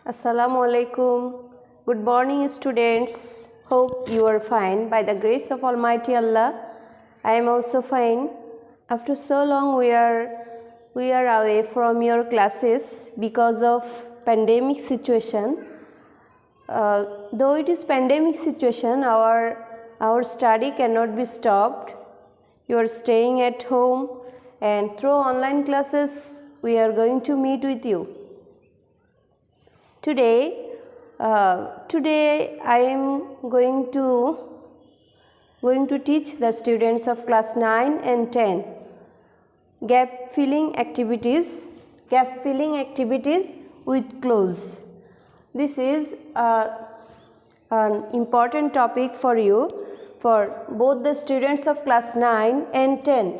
Assalamu alaikum. Good morning, students. Hope you are fine. By the grace of Almighty Allah, I am also fine. After so long, we are away from your classes because of pandemic situation. Though it is pandemic situation, our study cannot be stopped. You are staying at home, and through online classes, we are going to meet with you. Today I am going to teach the students of class 9 and 10 gap filling activities with clues. This is an important topic for you, for both the students of class 9 and 10.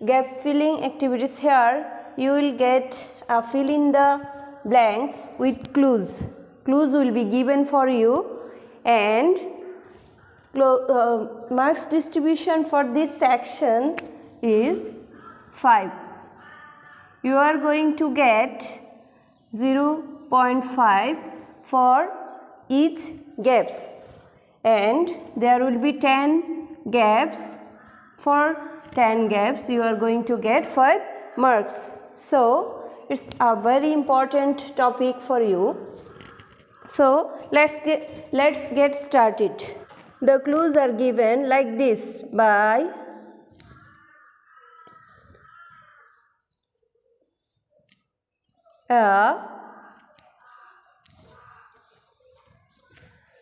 Gap filling activities, here you will get fill in the blanks with clues. Clues will be given for you, and marks distribution for this section is 5. You are going to get 0.5 for each gaps, and there will be 10 gaps. For 10 gaps you are going to get 5 marks. So it's a very important topic for you. So let's get started. The clues are given like this by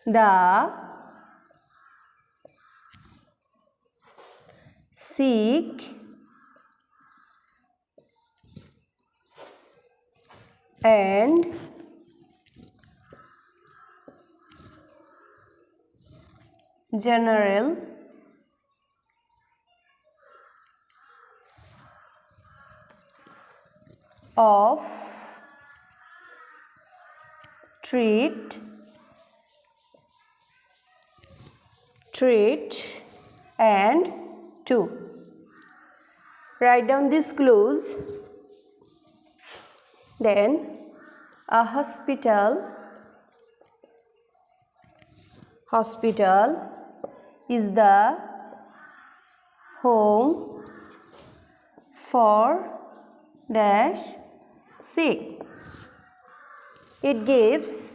the seek and general of treat and to. Write down these clues. Then a hospital is the home for dash sick. It gives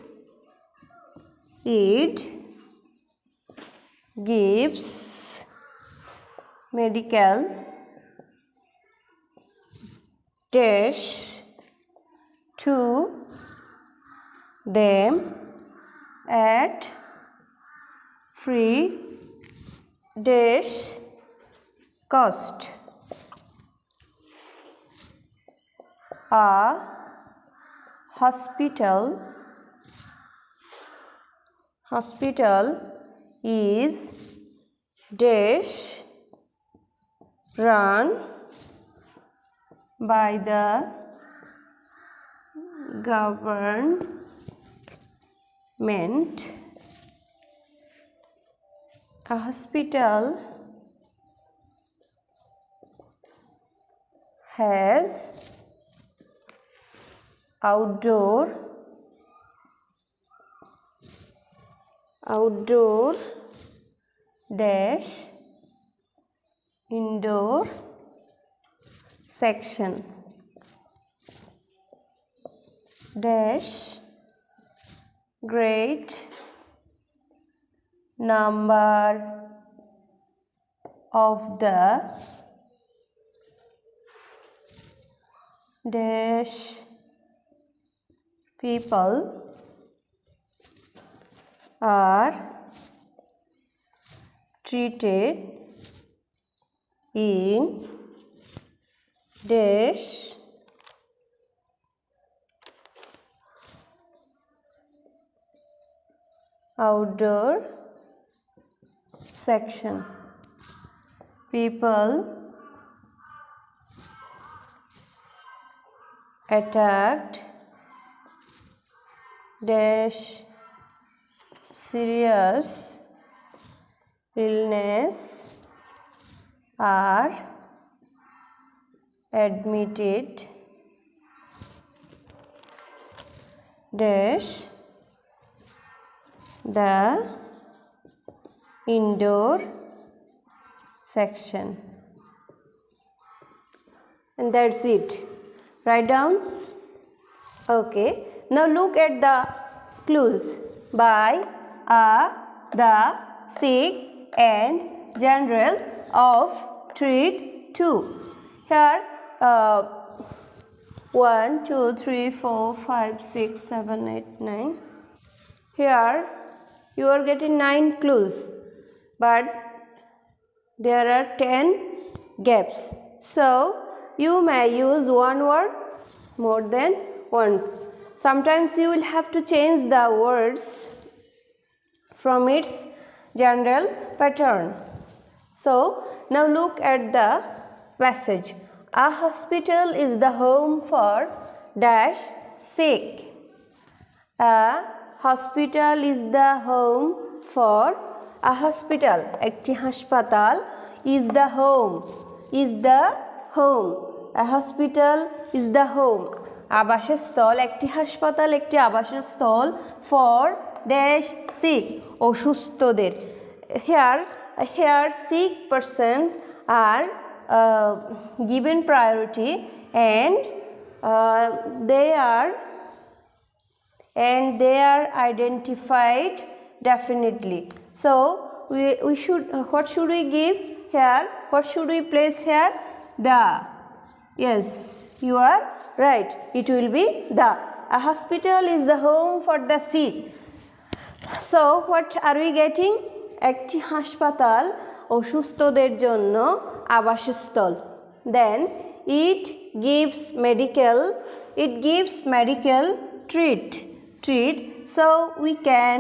medical dash to them at free dash cost. A hospital is dash run by the government. A hospital has outdoor dash indoor section dash great number of the dash people are treated in dash outdoor section. People attacked dash serious illness are admitted dash the indoor section. And that's it. Write down. Okay. Now look at the clues. By, the, sick and general of treat 2. Here 1, 2, 3, 4, 5, 6, 7, 8, 9. Here you are getting 9 clues, but there are 10 gaps. So you may use one word more than once. Sometimes you will have to change the words from its general pattern. So now look at the passage. A hospital is the home for dash sick. A hospital is the home for a hospital. একটি হাসপাতাল is the home. Is the home. A hospital is the home. আবাসস্থল একটি হাসপাতাল একটি আবাসস্থল for dash sick অসুস্থদের. Here sick persons are given priority and they are identified definitely. So we should, what should we give here? What should we place here? The. Yes, you are right. It will be the. A hospital is the home for the sick. So what are we getting? একটি হাসপাতাল অসুস্থদের জন্য আবাসস্থল. Then it gives medical treat. So we can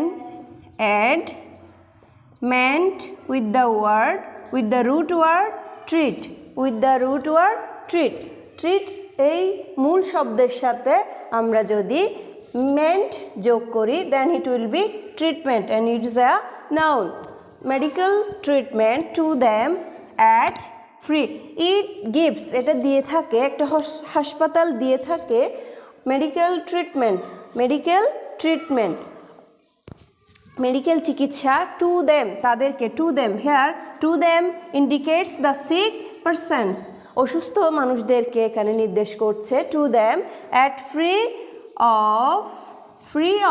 add meant with the root word treat. Treat এই মূল শব্দের সাথে আমরা যদি meant যোগ করি then it will be treatment and it is a noun. Medical treatment to them at free. It gives, এটা দিয়ে থাকে, একটা হাসপাতাল দিয়ে থাকে medical treatment মেডিকেল চিকিৎসা to them তাদেরকে to them. Here to them indicates the sick persons. অসুস্থ মানুষদেরকে এখানে নির্দেশ করছে to them at free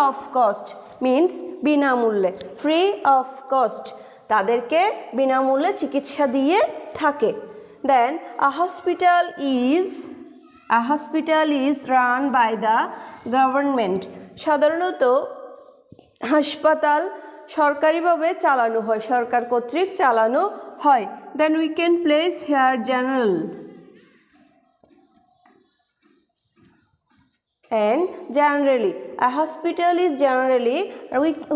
of cost means বিনামূল্যে. free of cost তাদেরকে বিনামূল্যে চিকিৎসা দিয়ে থাকে. Then a hospital is run by the government. সাধারণত হাসপাতাল সরকারিভাবে চালানো হয়, সরকার কর্তৃক চালানো হয়. Then we can place here general. And generally, a hospital is generally,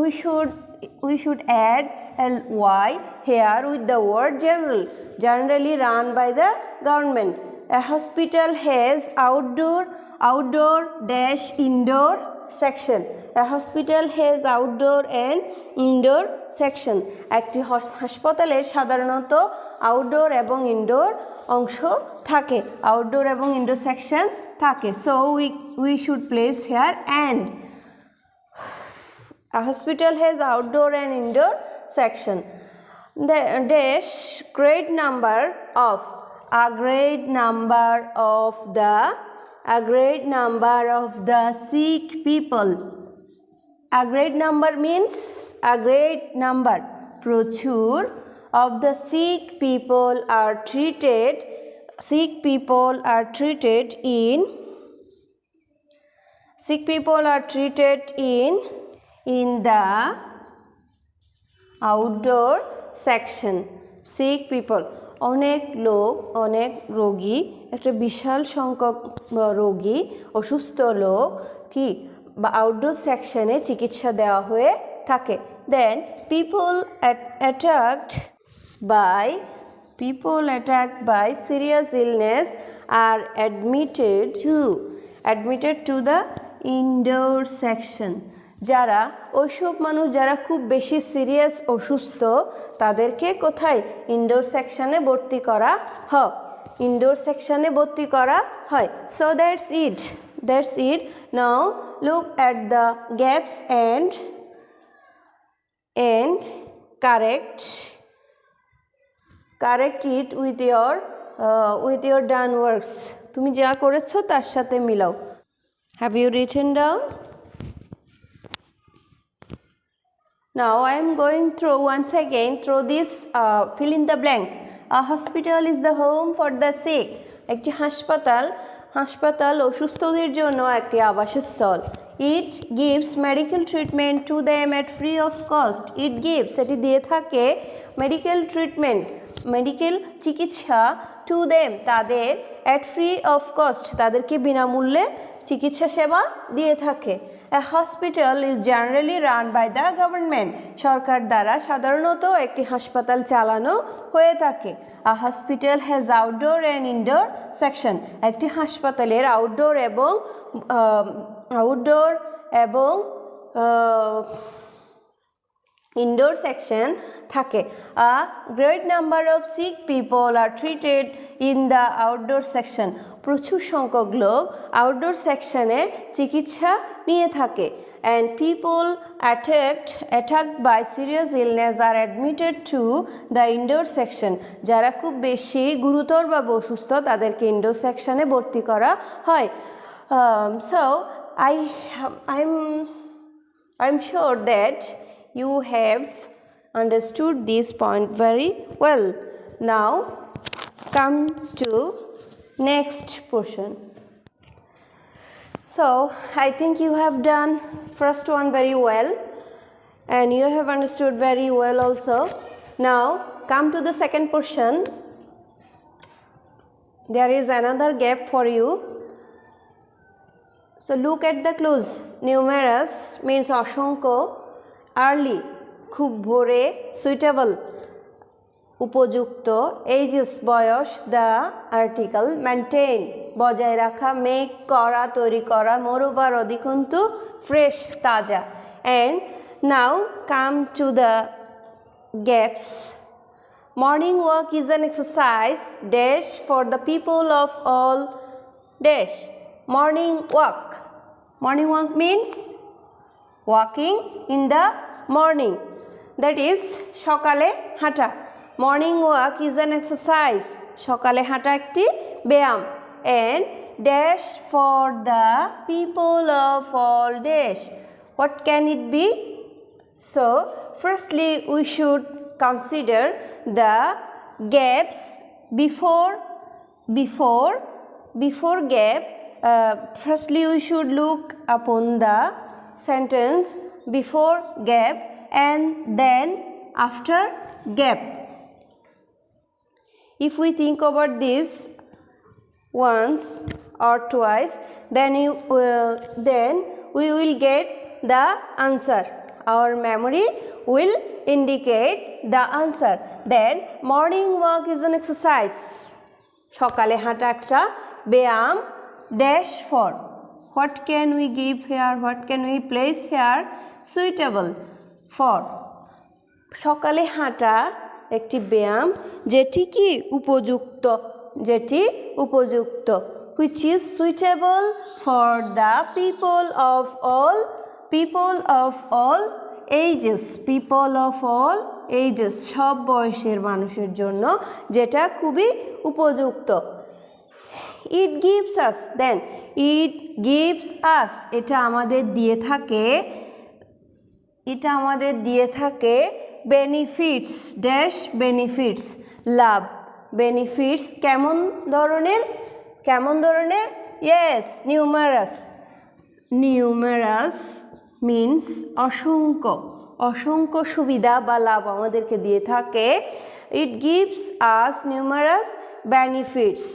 we should add ly here with the word generally run by the government. A hospital has outdoor dash indoor section. A hospital has outdoor and indoor section. একটি হাসপাতালের সাধারণত outdoor এবং indoor অংশ থাকে, outdoor এবং indoor section থাকে. So we should place here and. A hospital has outdoor and indoor section. The dash great number of sick people. A great number means a great number. প্রচুর of the sick people are treated in the outdoor section. Sick people অনেক রোগী, একটা বিশাল সংখ্যক রোগী, অসুস্থ লোক কি বা আউটডোর সেকশনে চিকিৎসা দেওয়া হয়ে থাকে. Then people attacked by serious illness are admitted to the indoor section. যারা ওইসব মানুষ যারা খুব বেশি সিরিয়াস অসুস্থ তাদেরকে কোথায় ইনডোর সেকশনে ভর্তি করা হয়. So that's it. That's it. Now look at the gaps and correct it with your done works. তুমি যা করেছো তার সাথে মিলাও. Have you written down? Now I am going through once again through this fill in the blanks. A hospital is the home for the sick. একটি হাসপাতাল অসুস্থদের জন্য একটি আবাসস্থল. It gives medical treatment to them at free of cost. It gives এটি দিয়ে থাকে medical treatment medical চিকিৎসা to them তাদের at free of cost তাদেরকে বিনামূল্যে চিকিৎসা সেবা দিয়ে থাকে. A hospital is generally run by the government. সরকার দ্বারা সাধারণত একটি হাসপাতাল চালানো হয়ে থাকে. A hospital has outdoor and indoor section. একটি হাসপাতালের আউটডোর এবং indoor section থাকে. A great number of sick people are treated in the outdoor section. প্রচুর সংখ্যক লোক আউটডোর সেকশনে চিকিৎসা নিয়ে থাকে. And people attacked by serious illness are admitted to the indoor section. যারা খুব বেশি গুরুতর বা অসুস্থ তাদেরকে ইনডোর সেকশনে ভর্তি করা হয়. So I'm sure that you have understood this point very well. Now come to next portion. So I think you have done first one very well and you have understood very well also. Now come to the second portion. There is another gap for you. So look at the clues. Numerous means অসংখ্য, early খুব ভোরে, suitable উপযুক্ত, ages বয়স, the article, maintain বজায় রাখা, make করা তৈরি করা, moreover অধিকন্তু, fresh তাজা. And now come to the gaps. Morning walk is an exercise dash for the people of all dash. Morning walk means walking in the morning, that is সকালে হাঁটা. Morning walk is an exercise, সকালে হাঁটা একটি ব্যায়াম. And dash for the people of all dash, what can it be? So firstly we should consider the gaps before gap. Firstly we should look upon the sentence before gap and then after gap. If we think about this once or twice, then we will get the answer. Our memory will indicate the answer. Then morning walk is an exercise, সকালে হাঁটা একটা ব্যায়াম, dash for, what can we give here, what can we place here, suitable for, সকালে হাঁটা একটি ব্যায়াম যেটি কি উপযুক্ত, which is suitable for the people of all ages, সব বয়সের মানুষের জন্য যেটা খুবই উপযুক্ত. It gives us এটা আমাদের দিয়ে থাকে benefits dash benefits, লাভ, benefits কেমন ধরনের, yes, numerous means অসংখ্য সুবিধা বা লাভ আমাদেরকে দিয়ে থাকে. It gives us numerous benefits,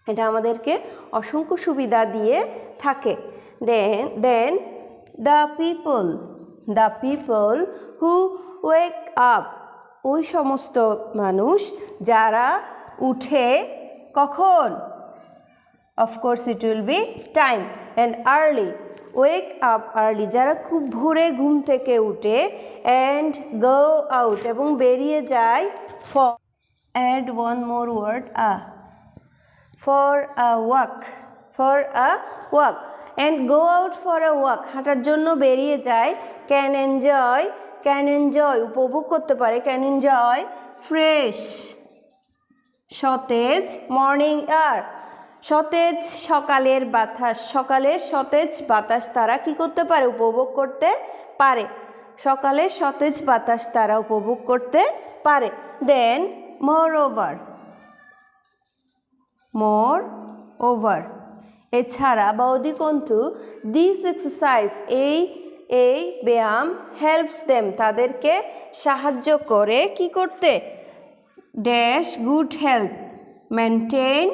এটা আমাদেরকে অসংখ্য সুবিধা দিয়ে থাকে. Then the people who wake up, ওই সমস্ত মানুষ যারা উঠে কখন, of course it will be time. And early, wake up early, যারা খুব ভোরে ঘুম থেকে উঠে. And go out, এবং বেরিয়ে যায়. For, add one more word, for a for a walk and go out for a walk হাঁটার জন্য বেরিয়ে যায় can enjoy উপভোগ করতে পারে can enjoy fresh সতেজ মর্নিং এয়ার সতেজ সকালের সতেজ বাতাস তারা কি করতে পারে উপভোগ করতে পারে সকালের সতেজ বাতাস তারা উপভোগ করতে পারে দেন moreover এছাড়া বা অধিকন্তু দিস এক্সারসাইজ এই ব্যায়াম হেল্পস দেম তাদেরকে সাহায্য করে কি করতে dash good health maintain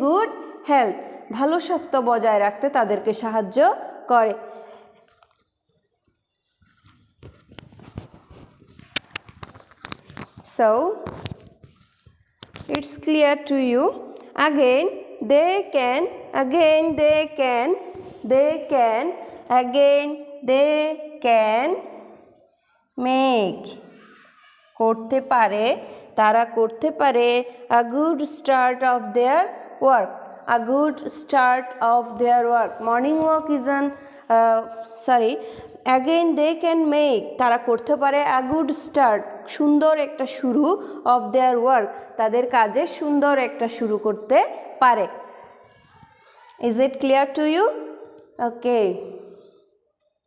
good health ভালো স্বাস্থ্য বজায় রাখতে তাদেরকে সাহায্য করে so it's clear to you again they can make করতে পারে তারা করতে পারে a good start of their work morning walk is again they can make তারা করতে পারে a good start সুন্দর একটা শুরু of their work তাদের কাজে সুন্দর একটা শুরু করতে পারে is it clear to you okay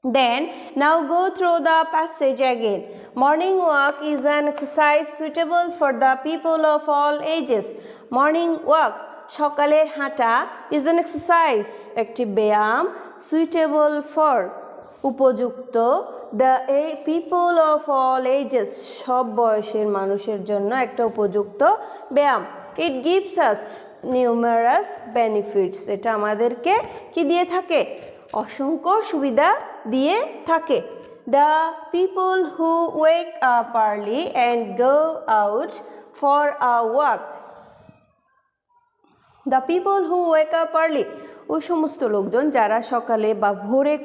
then now go through the passage again morning walk is an exercise suitable for the people of all ages morning walk সকালের হাঁটা is an exercise একটি ব্যায়াম suitable for উপযুক্ত the people of all ages সব বয়সের মানুষের জন্য একটা উপযুক্ত ব্যায়াম it gives us numerous benefits এটা আমাদেরকে কি দিয়ে থাকে অসংখ্য সুবিধা দিয়ে থাকে the people who wake up early and go out for a walk the people who wake up early ওই সমস্ত লোকজন যারা সকালে বা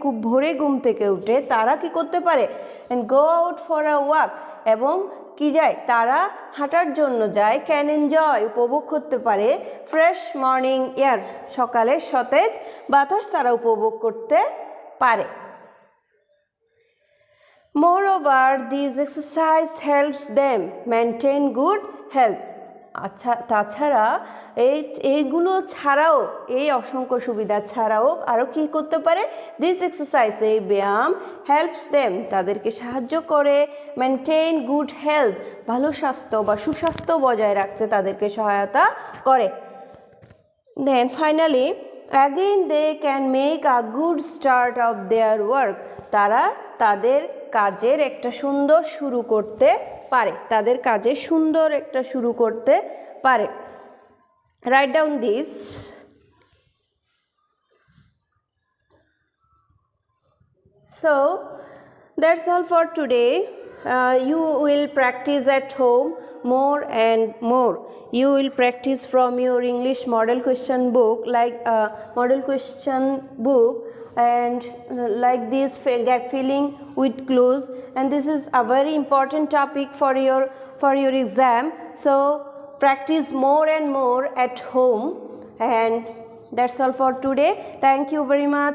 খুব ভোরে ঘুম থেকে উঠে তারা কি করতে পারে and go out for a walk এবং কি যায় তারা হাঁটার জন্য যায় can enjoy উপভোগ করতে পারে fresh morning air সকালের সতেজ বাতাস তারা উপভোগ করতে পারে moreover these exercise helps them maintain good health আচ্ছা তাছাড়া এইগুলো ছাড়াও এই অসংখ্য সুবিধা ছাড়াও আরও কী করতে পারে দিস এক্সারসাইজ এই ব্যায়াম হেল্পস দেম তাদেরকে সাহায্য করে মেনটেন গুড হেলথ ভালো স্বাস্থ্য বা সুস্বাস্থ্য বজায় রাখতে তাদেরকে সহায়তা করে দেন finally again they can make a good start of their work তারা তাদের কাজের একটা সুন্দর শুরু করতে পারে তাদের কাজে সুন্দর একটা শুরু করতে পারে write down this so that's all for today you will practice at home more and more you will practice from your English model question book like model question book and like this gap filling with clues and this is a very important topic for your exam so practice more and more at home and that's all for today thank you very much